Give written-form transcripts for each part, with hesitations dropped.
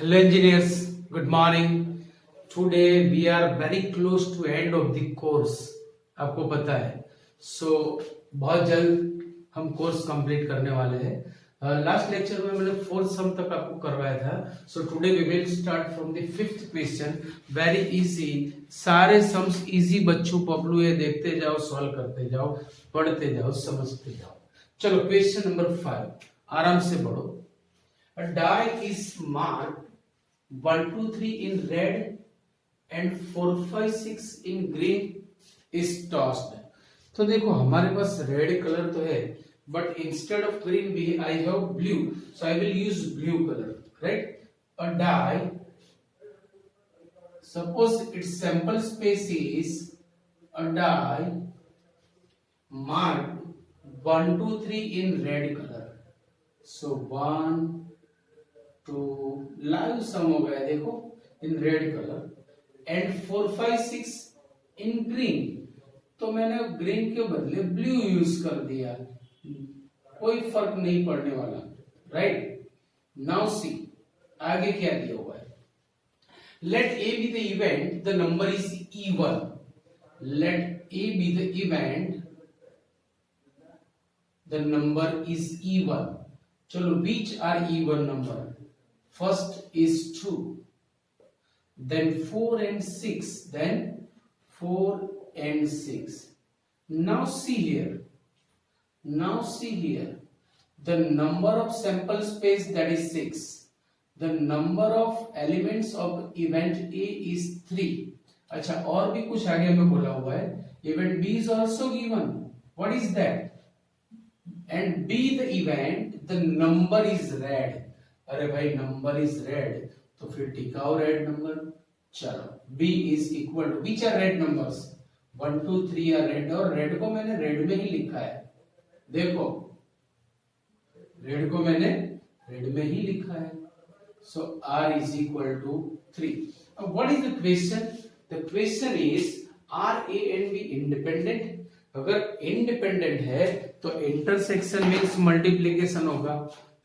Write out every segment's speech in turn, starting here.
Hello engineers, good morning. Today we are very close to end of the course. आपको पता है. So बहुत जल्द हम कोर्स कंप्लीट करने वाले हैं. लास्ट लेक्चर में मैंने फोर्थ सम तक आपको करवाया था. So today we will start from the fifth question. Very easy. सारे सम्स इजी बच्चों पबलू ये देखते जाओ, सॉल्व करते जाओ, पढ़ते जाओ, समझते जाओ. चलो क्वेश्चन नंबर 5 आराम से पढ़ो. A die is marked 1, 2, 3 in red and 4, 5, 6 in green is tossed. तो देखो हमारे पास रेड कलर तो है, बट इंस्टेड ऑफ ग्रीन भी I have blue, so I will use blue colour, right? A die, suppose its sample space is a die marked 1, 2, 3 in red color. So 1, 2 live सम हो गया देखो in red colour and 4, 5, 6 in green. तो मैंने green के बदले blue use कर दिया, कोई फर्क नहीं पड़ने वाला, राइट? नाउ सी आगे क्या दिया हुआ है. Let A be the event, the number is E1. Let A be the event, the number is E1. चलो which are E1 number? First is 2, then 4 and 6, then 4 and 6. Now see here. Now see here. The number of sample space, that is 6. The number of elements of event A is 3. अच्छा और भी कुछ आगे हमें बोला हुआ है. Event B is also given. What is that? And B the event, the number is red. अरे भाई नंबर इज रेड, तो फिर टिकाओ रेड नंबर. चलो B is equal to which are red numbers? 1, 2, 3 are red, और red को मैंने red में ही लिखा है. देखो रेड को मैंने रेड में ही लिखा है. So R is equal to 3. Now what is the question? The question is are A and B independent? अगर इंडिपेंडेंट है तो इंटरसेक्शन मींस मल्टीप्लिकेशन होगा,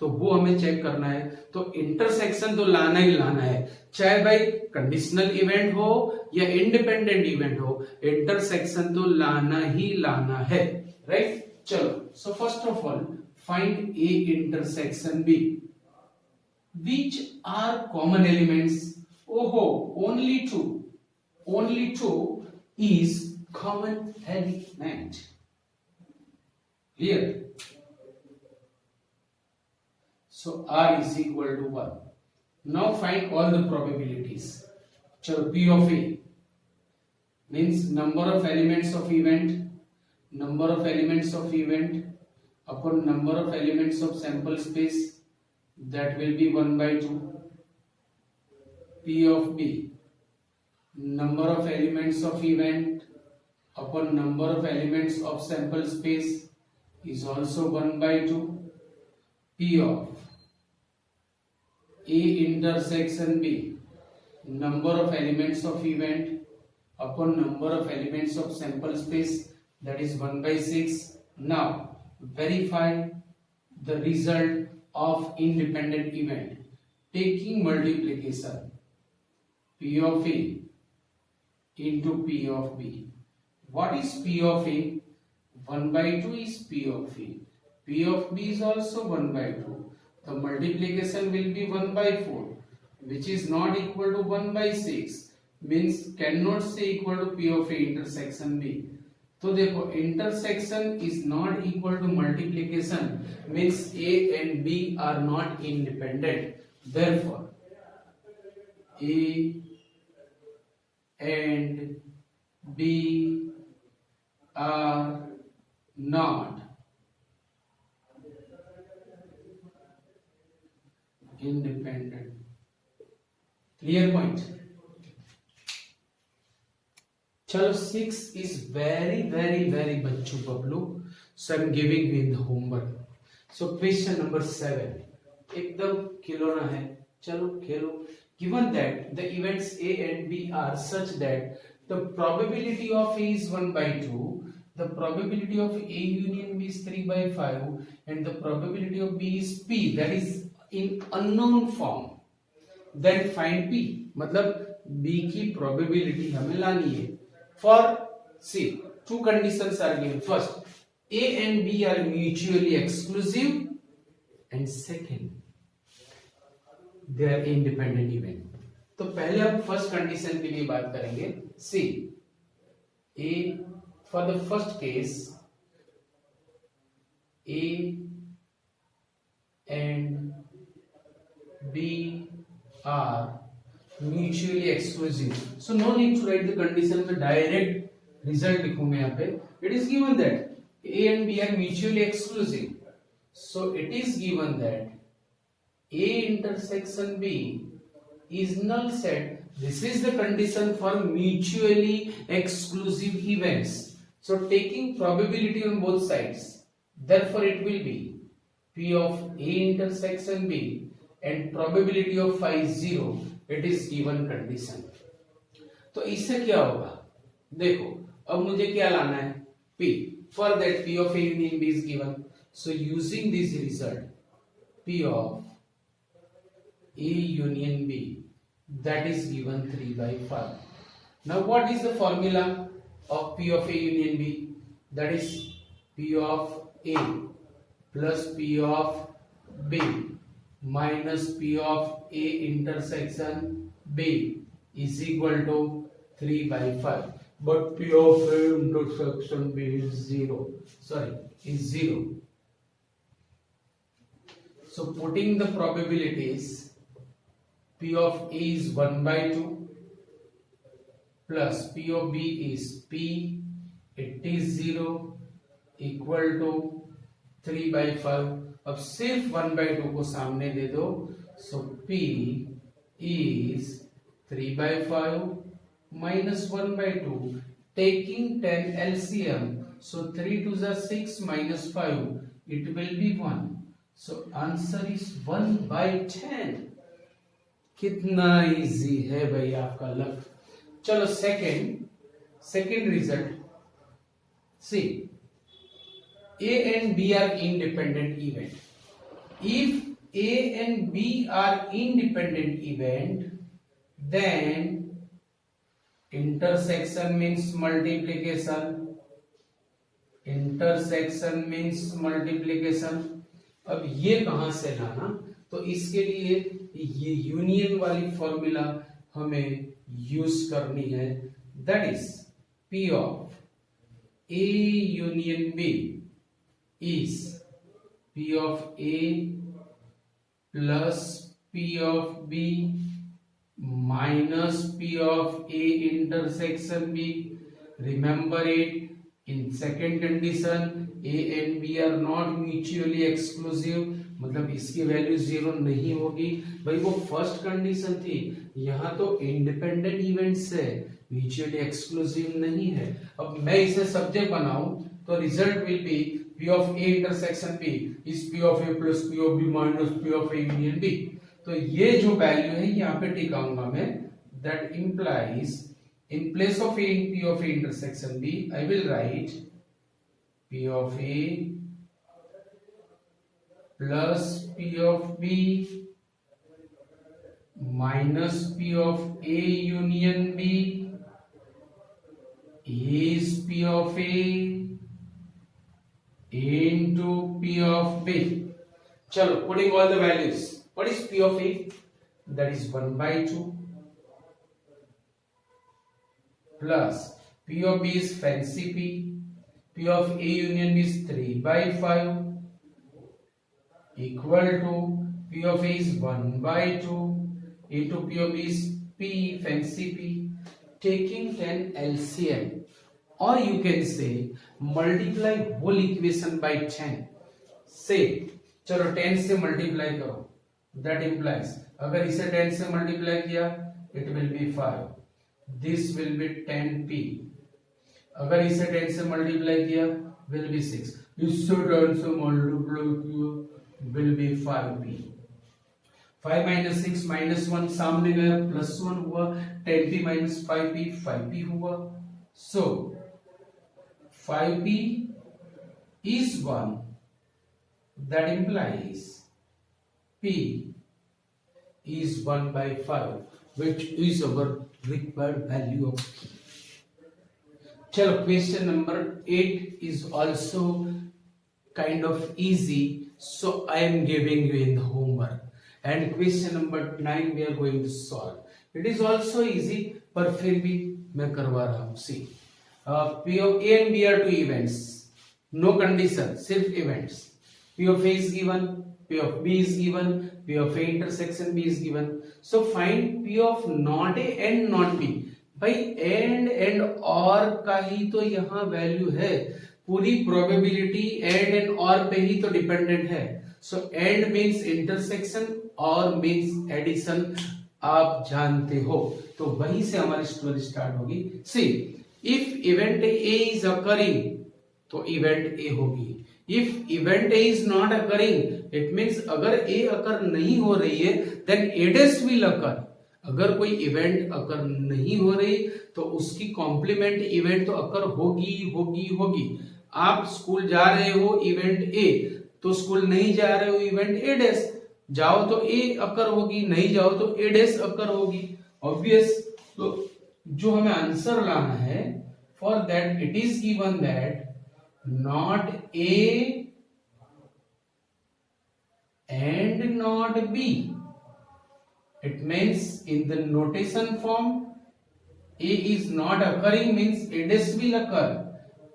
तो वो हमें चेक करना है. तो इंटरसेक्शन तो लाना ही लाना है, चाहे भाई कंडीशनल इवेंट हो या इंडिपेंडेंट इवेंट हो, इंटरसेक्शन तो लाना ही लाना है, राइट? चलो so first of all find A intersection B. Which are common elements? ओहो, only two is common element. Clear? So R is equal to 1. Now find all the probabilities. So P of A means number of elements of event upon number of elements of sample space, that will be 1 by 2. P of B, number of elements of event upon number of elements of sample space is also 1 by 2. P of A intersection B, number of elements of event upon number of elements of sample space, that is 1 by 6. Now verify the result of independent event taking multiplication. P of A into P of B. What is P of A? 1 by 2 is P of A. P of B is also 1 by 2. The multiplication will be 1 by 4, which is not equal to 1 by 6. Means cannot say equal to P of A intersection B. तो देखो intersection is not equal to multiplication, means A and B are not independent. Therefore, A and B are not independent. Clear point? चलो 6 is very बच्चों Bablu, so I'm giving you the homework. So question number 7 एकदम खिलौना है, चलो खेलो. Given that the events A and B are such that the probability of A is 1 by 2, the probability of A union B is 3 by 5, and the probability of B is P, that is in unknown form. Then find P, मतलब B की probability हमें लानी है। For C two conditions are given, first A and B are mutually exclusive and second they are independent event. तो पहले हम first condition के लिए बात करेंगे। See A, for the first case A and B are mutually exclusive, so no need to write the condition, में direct result लिखूंगा यहाँ पे। It is given that A and B are mutually exclusive, so it is given that A intersection B is null set. This is the condition for mutually exclusive events. So taking probability on both sides, therefore it will be P of A intersection B and probability of phi is 0. It is given condition. तो इससे क्या होगा, देखो अब मुझे क्या लाना है, P. For that P of A union B is given. So using this result, P of A union B, that is given 3 by 5. Now what is the formula of P of A union B? That is P of A plus P of B minus P of A intersection B is equal to 3 by 5. But P of A intersection B is 0. Is 0. So putting the probabilities, P of A is 1 by 2 plus P of B is P, it is 0 equal to 3 by 5. अब सिर्फ 1 by 2 को सामने दे दो, so P is 3 by 5 minus 1 by 2, taking 10 LCM, so 3 to the 6 minus 5, it will be 1. So answer is 1 by 10. कितना easy है भाई आपका luck. चलो second result, see A and B are independent event. If A and B are independent event, then intersection means multiplication. अब ये कहां से लाना, तो इसके लिए ये यूनियन वाली फॉर्मूला हमें यूज करनी है। That is P of A union B is P of A plus P of B minus P of A intersection B। Remember it, in second condition A and B are not mutually exclusive, मतलब इसकी value 0 नहीं होगी। भाई वो first condition थी, यहां तो independent events है, म्यूचुअली एक्सक्लूसिव नहीं है। अब मैं इसे सब्जेक्ट बनाऊं तो result will B P of A intersection P is P of A plus P of B minus P of A union B। तो ये जो वैल्यू है यहाँ पे टिकाऊंगा मैं। That implies in place of A P of A intersection B, I will write P of A plus P of B minus P of A union B is P of A into P of B. चलो putting all the values, what is P of A? That is 1 by 2 plus P of B is fancy P, P of A union B is 3 by 5 equal to P of A is 1 by 2 into P of B is P fancy P, taking 10 LCM, or you can say multiply whole equation by 10 से। चलो 10 से multiply करो, that implies अगर इसे 10 से multiply किया it will be 5, this will be 10p, अगर इसे 10 से मल्टीप्लाई किया will be 6, इससे 10 से मल्टीप्लाई किया will be 5p। 5 minus 6 minus 1 सामने गया, plus 1 हुआ, 10p minus 5p 5p हुआ। So 5p is 1, that implies p is 1 by 5, which is our required value of p. Chalo, question number 8 is also kind of easy, so I am giving you in the homework. And question number 9 we are going to solve. It is also easy, पर फिर भी मैं करवा रहा हूँ. See, P of A and B are two events, no condition, सिर्फ events. P of A is given, P of B is given, P of A intersection B is given. So find P of not A and not B. भाई and और का ही तो यहाँ value है, पूरी probability and और पे ही तो डिपेंडेंट है. सो एंड मींस इंटरसेक्शन और मींस एडिशन, आप जानते हो. तो वहीं से हमारी स्टोरी स्टार्ट होगी. See, if event A is occurring तो इवेंट ए होगी. If event A is not occurring it means अगर ए अकर नहीं हो रही है then A dash will occur. अगर कोई इवेंट अकर नहीं हो रही तो उसकी कॉम्प्लीमेंट इवेंट तो अकर होगी होगी होगी. आप स्कूल जा रहे हो इवेंट ए, तो स्कूल नहीं जा रहे हो इवेंट ए डैश, जाओ तो ए अकर होगी, नहीं जाओ तो ए डैश अकर होगी. ऑब्वियस. तो जो हमें आंसर लाना है, for that it is given that not A and not be. It means in the notation form, A is not occurring means A dash will occur.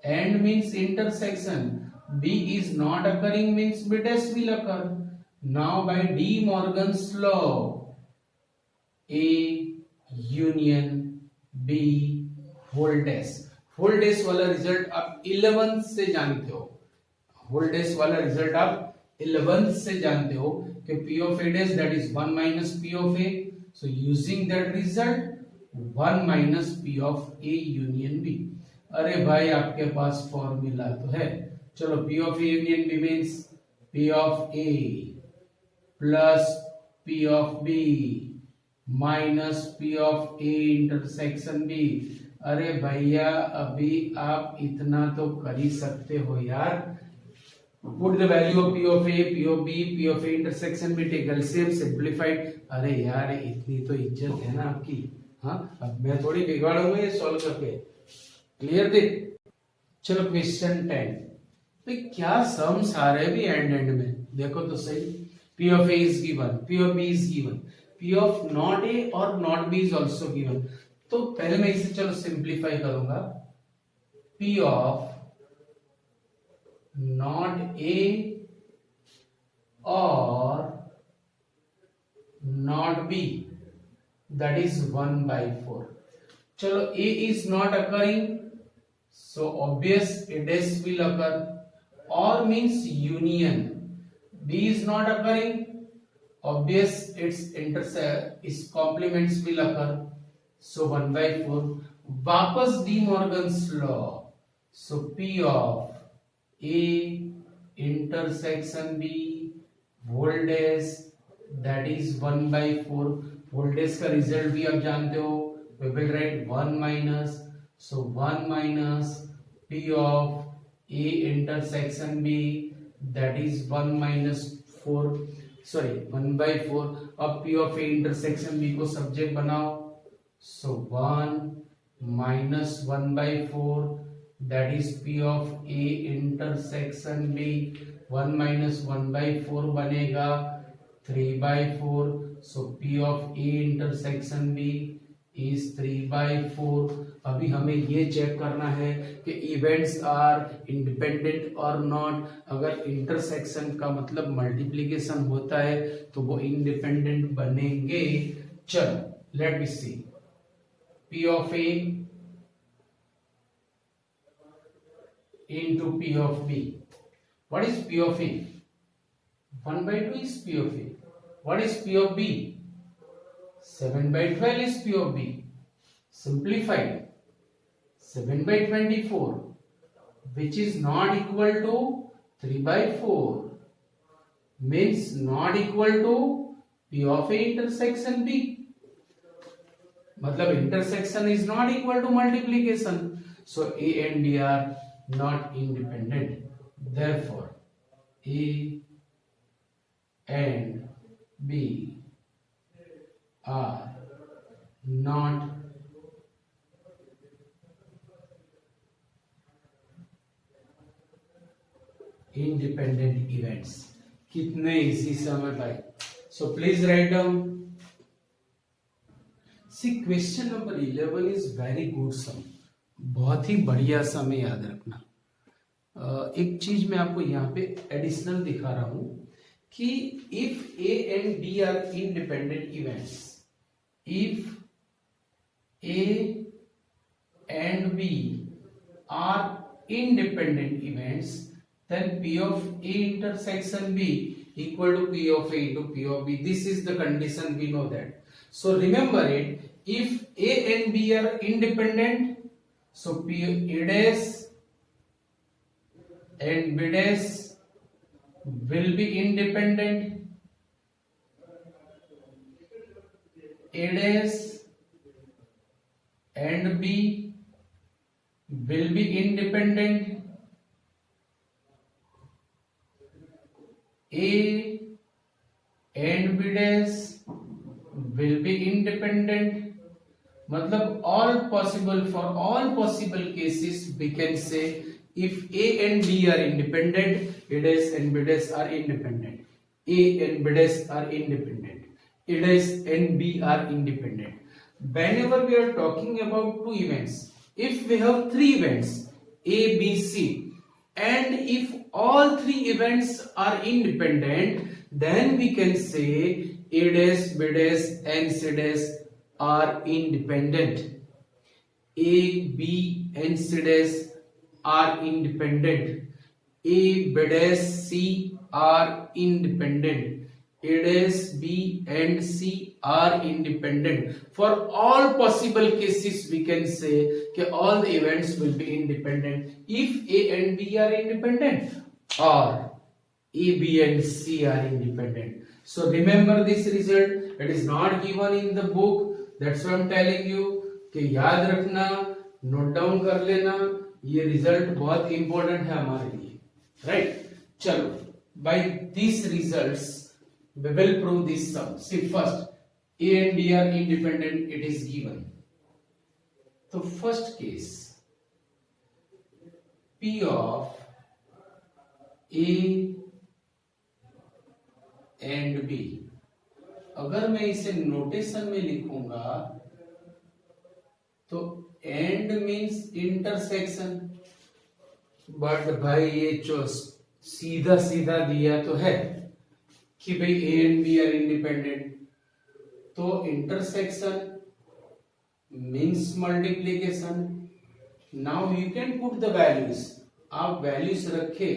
And means intersection. B is not occurring means B dash will occur. Now by De Morgan's law, A union B whole dash. Whole dash वाला result आप 11th से जानते हो. Whole dash वाला result आप 11th से जानते हो कि P of A dash that is 1 minus P of A. So using that result 1 minus P of A union B. अरे भाई आपके पास फॉर्मूला तो है. चलो P of A union B means P of A plus P of B minus P of A intersection B. अरे भैया अभी आप इतना तो कर ही सकते हो यार. Put the value of P of A, P of B, P of A intersection में take LCM simplified. अरे यार इतनी तो इज्जत है ना आपकी. हाँ, अब मैं थोड़ी बिगाड़ूंगा ये सॉल्व करके. क्लियर थे? चलो क्वेश्चन 10. भाई क्या सम्स आ रहे भी एंड में, देखो तो सही. P of A is given, P of B is given, P of not A और not B is also given. तो पहले मैं इसे चलो सिंप्लीफाई करूंगा. P of not A or not B, that is 1 by 4. चलो A is not occurring, so obvious A dash will occur. Or means union. B is not occurring, obvious its complements will occur. So 1 by 4. वापस De Morgan's law. So P of A intersection B whole dash that is 1 by 4. whole dash का result भी आप जानते हो. We will write 1 minus, so 1 minus P of A intersection B that is 1 minus 4, sorry 1 by 4. अब P of A intersection B को subject बनाओ. So 1 minus 1 by 4 that is P of A intersection B. 1 minus 1 by 4 बनेगा 3 by 4. So P of A intersection B is 3 by 4. अभी हमें ये check करना है कि इवेंट्स आर इंडिपेंडेंट और नॉट. अगर इंटरसेक्शन का मतलब मल्टीप्लिकेशन होता है तो वो इंडिपेंडेंट बनेंगे. चलो let me see. P of A into P of B. What is P of A? 1 by 2 is P of A. What is P of B? 7 by 12 is P of B. Simplified. 7 by 24, which is not equal to 3 by 4, means not equal to P of A intersection B. मतलब intersection is not equal to multiplication. So A and B are not independent. Therefore, A and B are not independent events. कितने easy समय भाई. So please write down. See, question number 11 is very good sum. बहुत ही बढ़िया समय याद रखना. एक चीज मैं आपको यहाँ पे एडिशनल दिखा रहा हूं कि if A and B are independent events, if A and B are independent events, then P of A intersection B equal to P of A into P of B. This is the condition, we know that. So remember it, if A and B are independent, so P A dash and B dash will be independent. A dash and B will be independent. A and B dash will be independent. मतलब all possible, for all possible cases we can say if A and B are independent, A dash and B dash are independent. A and B dash are independent. A dash and B are independent. Whenever we are talking about two events, if we have three events A, B, C, and if all three events are independent, then we can say A dash, B dash and C dash are independent. A, B and C dash are independent. A, B dash, C are independent. A dash, B and C are independent. For all possible cases we can say that all the events will be independent if A and B are independent or A, B and C are independent. So remember this result. It is not given in the book. That's why I'm telling you कि याद रखना, note down कर लेना. ये result बहुत important है हमारे लिए, राइट? चलो, by these results we will prove this sum. See, first A and B are independent, it is given. So first case, P of A and B, अगर मैं इसे नोटेशन में लिखूंगा तो एंड मीन्स इंटरसेक्शन, बट भाई ये जो सीधा सीधा दिया तो है कि भाई A and B are independent, तो intersection means multiplication. Now you can put the values. आप वैल्यूज रखे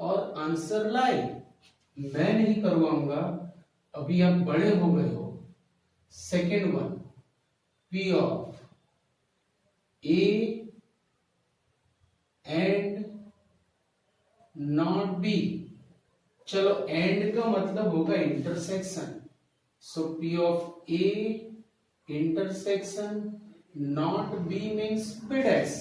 और आंसर लाए. मैं नहीं करवाऊंगा, अभी आप बड़े हो गए हो. Second one, P of A and not B. चलो, एंड का मतलब होगा intersection. So P of A intersection not B means B dash.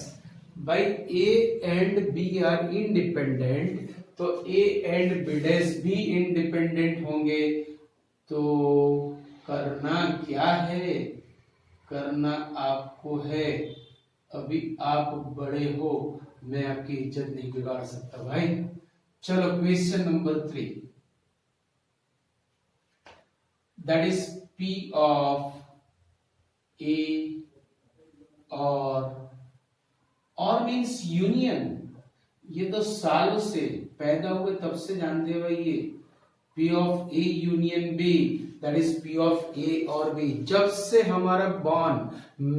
by A and B are independent, तो A and B dash भी इंडिपेंडेंट होंगे. तो करना क्या है? करना आपको है, अभी आप बड़े हो, मैं आपकी इज्जत नहीं बिगाड़ सकता भाई. चलो, question number 3, that is P of A और मीन्स यूनियन. ये तो सालों से पैदा हुए तब से जानते हो भाई. ये P of A union B, that is P of A और B. जब से हमारा बॉर्न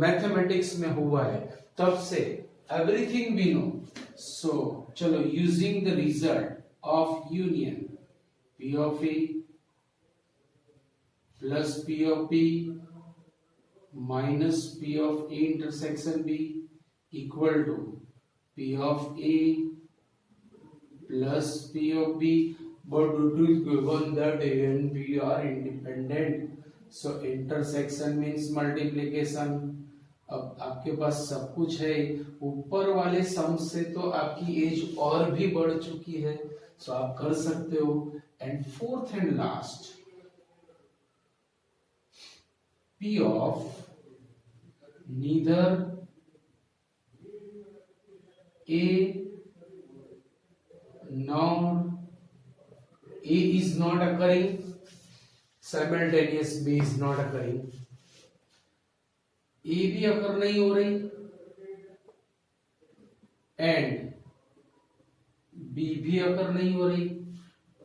मैथमेटिक्स में हुआ है तब से एवरीथिंग वी नो. सो चलो, using the result of union, P of A plus P of B minus P of A intersection B equal to P of A plus P of B, but it is given that A and B are independent, so intersection means multiplication. अब आपके पास सब कुछ है. ऊपर वाले सम से तो आपकी एज और भी बढ़ चुकी है, सो आप कर सकते हो. And fourth and last, P of neither A nor A is not occurring, simultaneous B is not occurring, A भी अकर नहीं हो रही एंड B भी अकर नहीं हो रही.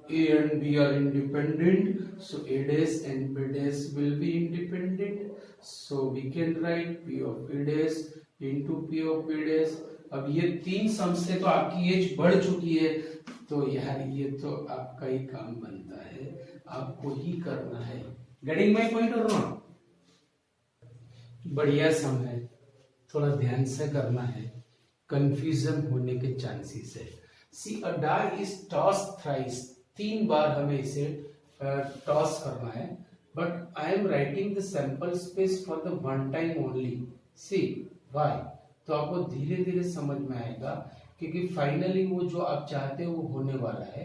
A and B are independent, so A dash and B dash will be independent. So we can write P of A dash into P of B dash. अब ये तीन सम से तो आपकी एज बढ़ चुकी है, तो यार ये तो आपका ही काम बनता है, आपको ही करना है. गेटिंग माय पॉइंट और नॉट? बढ़िया सम है, थोड़ा ध्यान से करना है, कंफ्यूजन होने के चांसेस है. See a die is toss thrice, 3 बार हमें इसे टॉस करना है, but I am writing the sample space for the one time only. See why? तो आपको धीरे धीरे समझ में आएगा, क्योंकि फाइनली वो जो आप चाहते हो वो होने वाला है.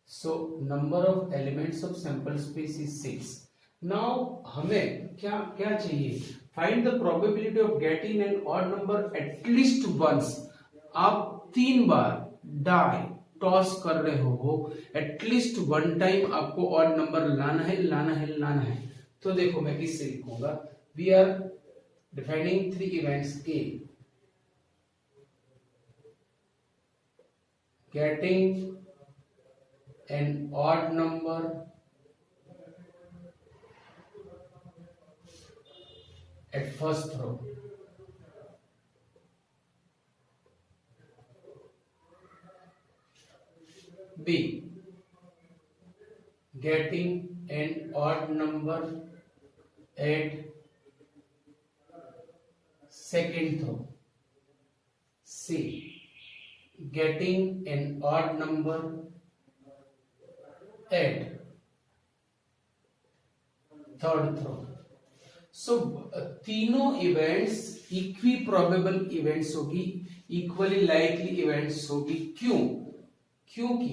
So number of elements of sample space is 6. Now हमें क्या क्या चाहिए? Find the probability of getting an odd number at least once. आप 3 बार डाई टॉस कर रहे हो, एटलीस्ट वन टाइम आपको ऑड नंबर लाना है, लाना है, लाना है. तो देखो मैं किससे लिखूंगा? We are defining 3 events. A getting an odd number at first row. B getting an odd number at second row. C getting an odd number at third row. So तीनों इवेंट्स इक्वी प्रोबेबल इवेंट्स होगी, equally likely events होगी. क्यों? क्योंकि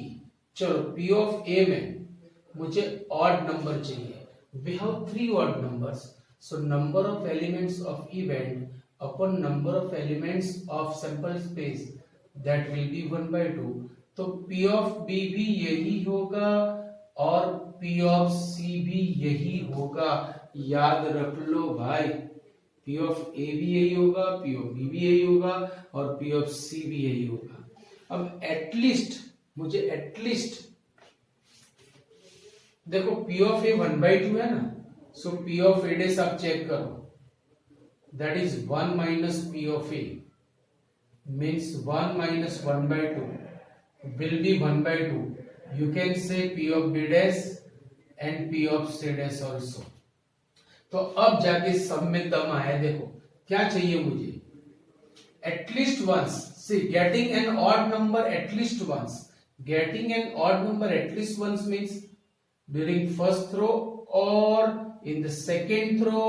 चलो P of A में मुझे odd number चाहिए. We have 3 odd numbers, so number of elements of event upon number of elements of sample space, that will be 1/2. तो P of B भी यही होगा और P of C भी यही होगा. याद रख लो भाई, P of A भी यही होगा, P of B भी यही होगा और P of C भी यही होगा. अब एटलीस्ट मुझे एटलीस्ट देखो P of A 1/2 है ना, सो P of A डेस आप चेक करो, that is 1 minus P of A means 1 minus 1/2 will be 1/2. You can say P of B dash and P of C dash also. तो अब जाके सब में दम आया. देखो क्या चाहिए मुझे? At least once. See getting an odd number at least once. Getting an odd number at least once means during first row और इन द सेकेंड रो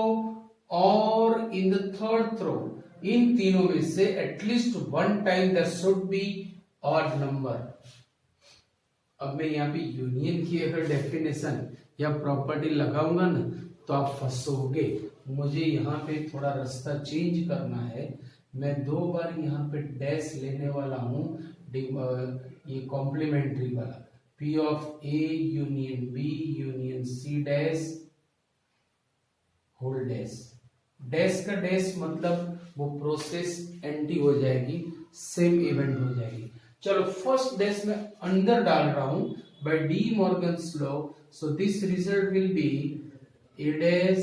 और इन द थर्ड रो. इन तीनों में से at least one time there should be odd number. अब मैं यहाँ पे union की अगर डेफिनेशन या प्रॉपर्टी लगाऊंगा ना तो आप फंसोगे. मुझे यहाँ पे थोड़ा रास्ता चेंज करना है. मैं 2 बार यहाँ पे डैश लेने वाला हूँ, ये कॉम्प्लीमेंट्री वाला. P of A union B union C dash whole dash. Dash का डैश मतलब वो प्रोसेस एंटी हो जाएगी, सेम इवेंट हो जाएगी. चलो फर्स्ट डैश में अंदर डाल रहा हूं by De Morgan's law. So this result will be A dash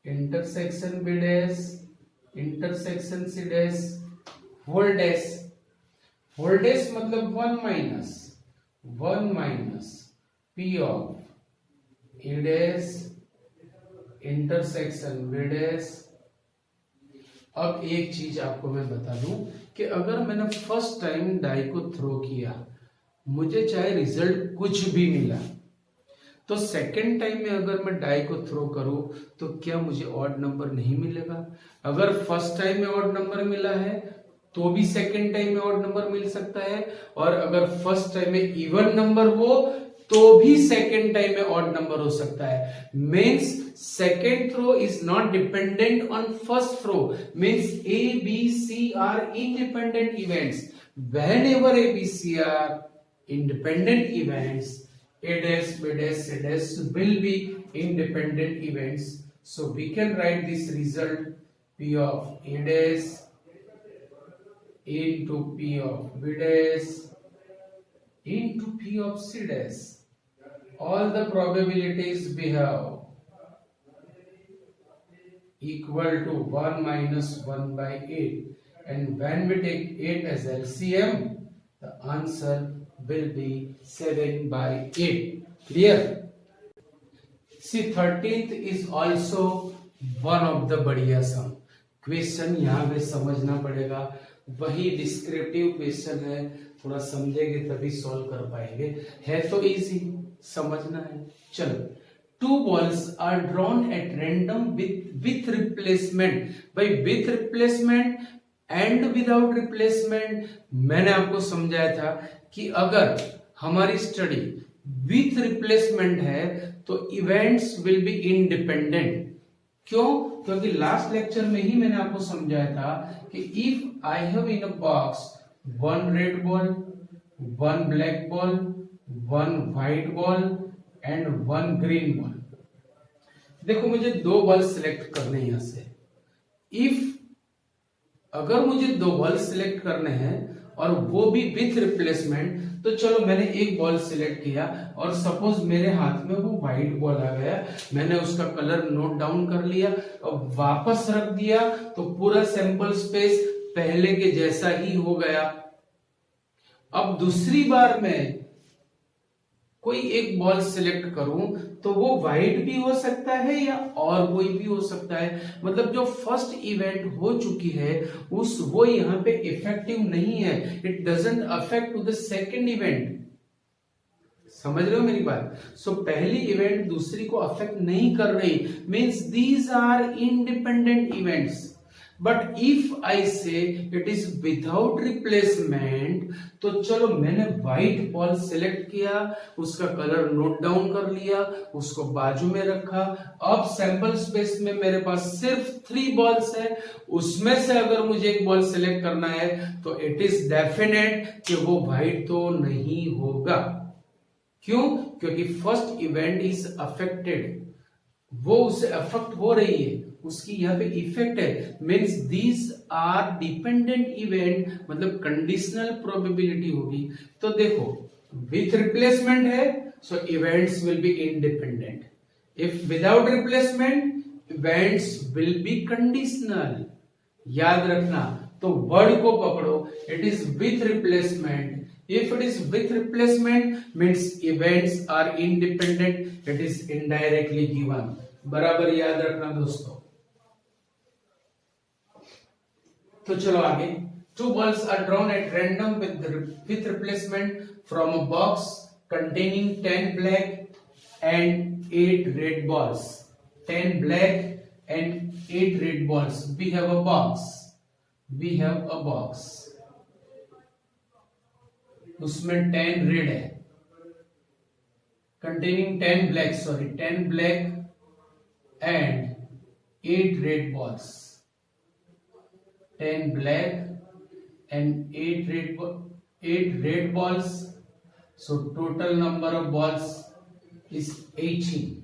intersection B dash intersection C dash whole dash. Whole dash मतलब 1 minus P of A dash intersection B dash. अब एक चीज आपको मैं बता दूं कि अगर मैंने फर्स्ट टाइम डाई को थ्रो किया, मुझे चाहे रिजल्ट कुछ भी मिला, तो सेकंड टाइम में अगर मैं डाई को थ्रो करूं तो क्या मुझे ऑड नंबर नहीं मिलेगा? अगर फर्स्ट टाइम में ऑड नंबर मिला है तो भी सेकंड टाइम में ऑड नंबर मिल सकता है, और अगर फर्स्ट टाइम में इवन नंबर हो तो भी सेकेंड टाइम में ऑड नंबर हो सकता है। Means second throw is not dependent on first throw. Means A B C are independent events. whenever A B C are independent events, A dash B dash C dash will be independent events. So we can write this result P of A dash into P of B dash into P of C dash. All the probabilities we have equal to 1 minus 1 by 8. And when we take 8 as LCM, the answer will be 7 by 8. Clear? See, 13th is also one of the बढ़िया sum. Question यहाँ पे समझना पड़ेगा, वही descriptive question है, थोड़ा समझेंगे तभी सॉल्व कर पाएंगे। है तो इजी, समझना है। चलो, 2 balls are drawn at random with replacement। भाई with replacement and without replacement, मैंने आपको समझाया था कि अगर हमारी स्टडी विथ रिप्लेसमेंट है तो इवेंट्स विल बी इंडिपेंडेंट। क्यों? क्योंकि लास्ट लेक्चर में ही मैंने आपको समझाया था कि if I have in a box 1 red ball, 1 black ball, 1 white ball and 1 green ball. देखो, मुझे 2 बॉल सिलेक्ट करने हैं यहां से। इफ अगर मुझे 2 बॉल सिलेक्ट करने हैं और वो भी विथ रिप्लेसमेंट, तो चलो मैंने एक बॉल सिलेक्ट किया और सपोज मेरे हाथ में वो व्हाइट बॉल आ गया, मैंने उसका कलर नोट डाउन कर लिया और वापस रख दिया, तो पूरा सैंपल स्पेस पहले के जैसा ही हो गया। अब दूसरी बार मैं कोई एक बॉल सिलेक्ट करूं तो वो व्हाइट भी हो सकता है या और कोई भी हो सकता है। मतलब जो फर्स्ट इवेंट हो चुकी है वो यहां पे इफेक्टिव नहीं है। It doesn't affect to the second event. समझ रहे हो मेरी बात? सो पहली इवेंट दूसरी को अफेक्ट नहीं कर रही। Means these are independent events. But if I say it is without replacement, तो चलो मैंने व्हाइट बॉल सिलेक्ट किया, उसका कलर नोट डाउन कर लिया, उसको बाजू में रखा। अब सैंपल स्पेस में मेरे पास सिर्फ 3 बॉल्स है, उसमें से अगर मुझे एक बॉल सिलेक्ट करना है तो इट इज डेफिनेट कि वो व्हाइट तो नहीं होगा। क्यों? क्योंकि फर्स्ट इवेंट इज अफेक्टेड, वो उसे अफेक्ट हो रही है, उसकी यहाँ पे इफेक्ट है। Means these are dependent event, मतलब कंडीशनल प्रोबेबिलिटी होगी। तो देखो, विथ रिप्लेसमेंट है so events will be independent. If without replacement events will be conditional. याद रखना, तो वर्ड को पकड़ो, it is with replacement. If it is with replacement means events are independent, it is indirectly given। बराबर याद रखना दोस्तों। तो चलो आगे। 2 balls are drawn at random with replacement from a box containing 10 black and 8 red balls। 10 black and 8 red balls। We have a box। We have a box। उसमें 10 red है, containing 10 black, 10 black and 8 red balls. 10 black and 8 red balls. So total number of balls is 18।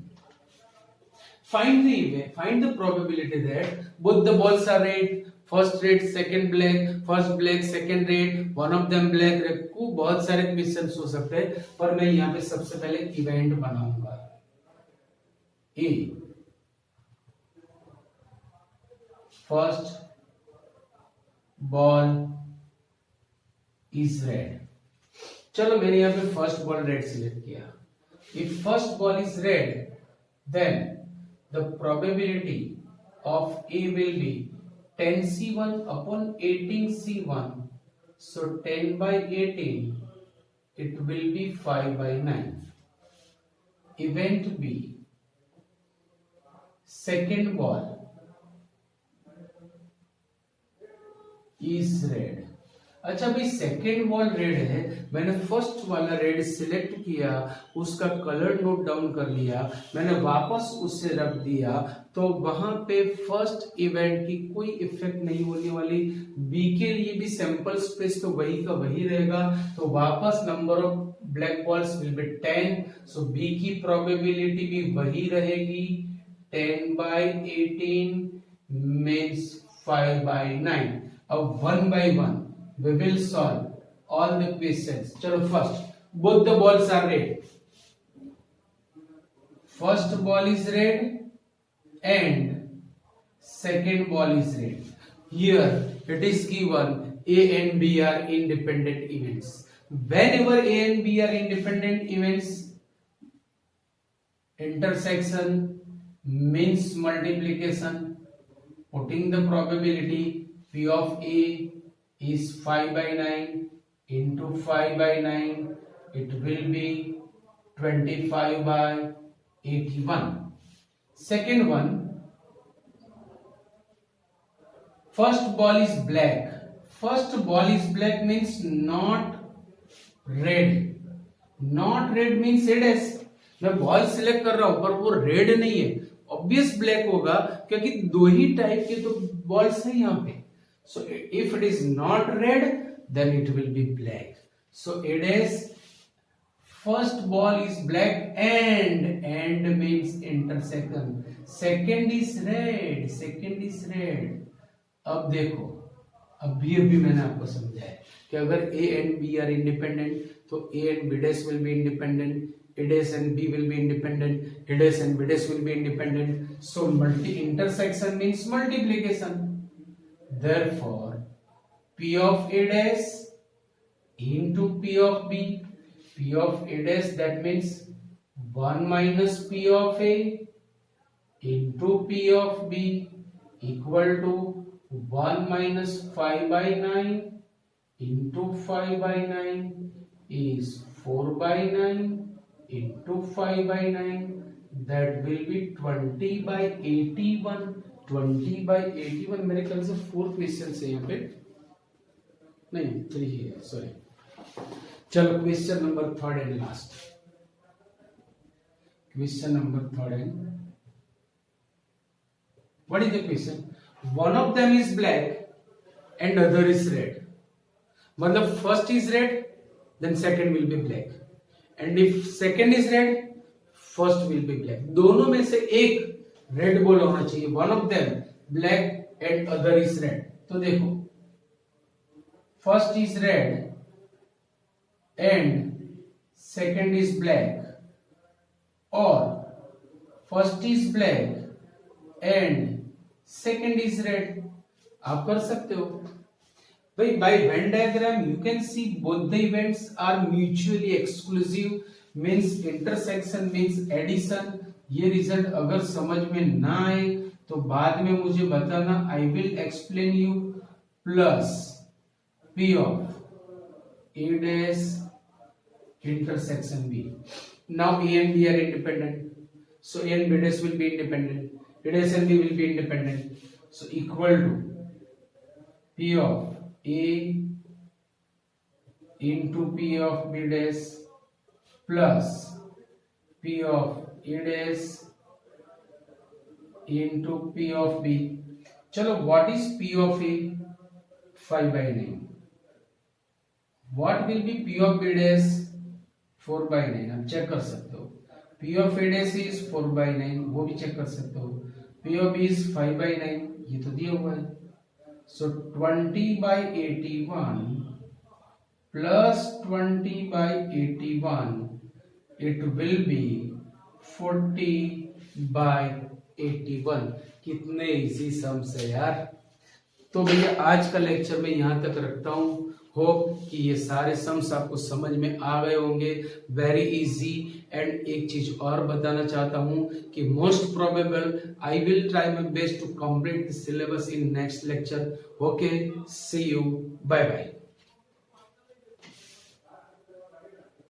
Find the probability that both the balls are red। First red, second black, first black, second red, one of them black. को बहुत सारे questions हो सकते हैं, पर मैं यहाँ पे सबसे पहले इवेंट बनाऊंगा। A, first ball is red. चलो मैंने यहाँ पे फर्स्ट बॉल रेड सिलेक्ट किया। If first ball is red, then the probability of A will be 10c1 upon 18c1, so 10 by 18, it will be 5 by 9. Event B, second ball is red। अच्छा भाई second ball red है, मैंने first वाला red select किया, उसका colour note down कर लिया, मैंने वापस उससे रख दिया, तो वहां पे फर्स्ट इवेंट की कोई इफेक्ट नहीं होने वाली। बी के लिए भी सैंपल स्पेस तो वही का वही रहेगा, तो वापस number of black balls will be 10, so B की प्रोबेबिलिटी भी वही रहेगी 10/18 मीन्स 5/9। अब 1/1 we will solve all the questions. चलो first, both the balls are red. First ball is red and second ball is red. Here it is given A and B are independent events. Whenever A and B are independent events, intersection means multiplication. Putting the probability P of A is 5/9 into 5/9, it will be 25/81. Second one, first ball is black. First ball is black means not red. Not red means red है। मैं ball select कर रहा हूं पर वो red नहीं है, obvious black होगा क्योंकि दो ही टाइप के तो बॉल्स हैं यहाँ पे। So if it is not red, then it will be black. So it is first ball is black and means intersection. Second is red. Second is red. अब देखो, अभी मैंने आपको समझाया कि अगर A and B are independent, तो A and B dash will be independent. A dash and B will be independent. A dash and B dash will be independent. So intersection means multiplication. Therefore, P of A dash into P of B, P of A dash that means 1 minus P of A into P of B equal to 1 minus 5/9 into 5/9 is 4/9 into 5/9, that will be 20/81. 20/81 मेरे ख्याल से 4 question है यहाँ पे, नहीं 3 ही है, sorry. चलो question number 3rd and last. Question number 3rd and what is the question? One of them is black and other is red. मतलब first is red then second will be black, and if second is red first will be black. दोनों में से एक red ball होना चाहिए, one of them black and other is red. तो देखो first is red and second is black, और first is black and second is red. आप कर सकते हो भाई। By Venn diagram you can see both the events are mutually exclusive, means intersection means addition. ये result अगर समझ में ना आए तो बाद में मुझे बताना, I will explain you. Plus P of A dash intersection B. Now A and B are independent, so A and B dash will be independent, A dash and B will be independent, so equal to P of A into P of B dash plus P of A dash into P of B. चलो what is P of A? 5/9. What will be P of B dash? 4/9. आप check कर सकते हो। P of A dash is 4/9, वो भी check कर सकते हो। P of B is 5/9, ये तो दिया हुआ है। So 20/81 plus 20/81, it will be 40/81। कितने इजी सम्स है यार। तो भैया आज का लेक्चर मैं यहाँ तक रखता हूँ। होप कि ये सारे सम्स आपको समझ में आ गए होंगे, वेरी इजी। एंड एक चीज और बताना चाहता हूँ कि most probable I will try my best to complete the syllabus in next lecture. Okay, see you, bye bye.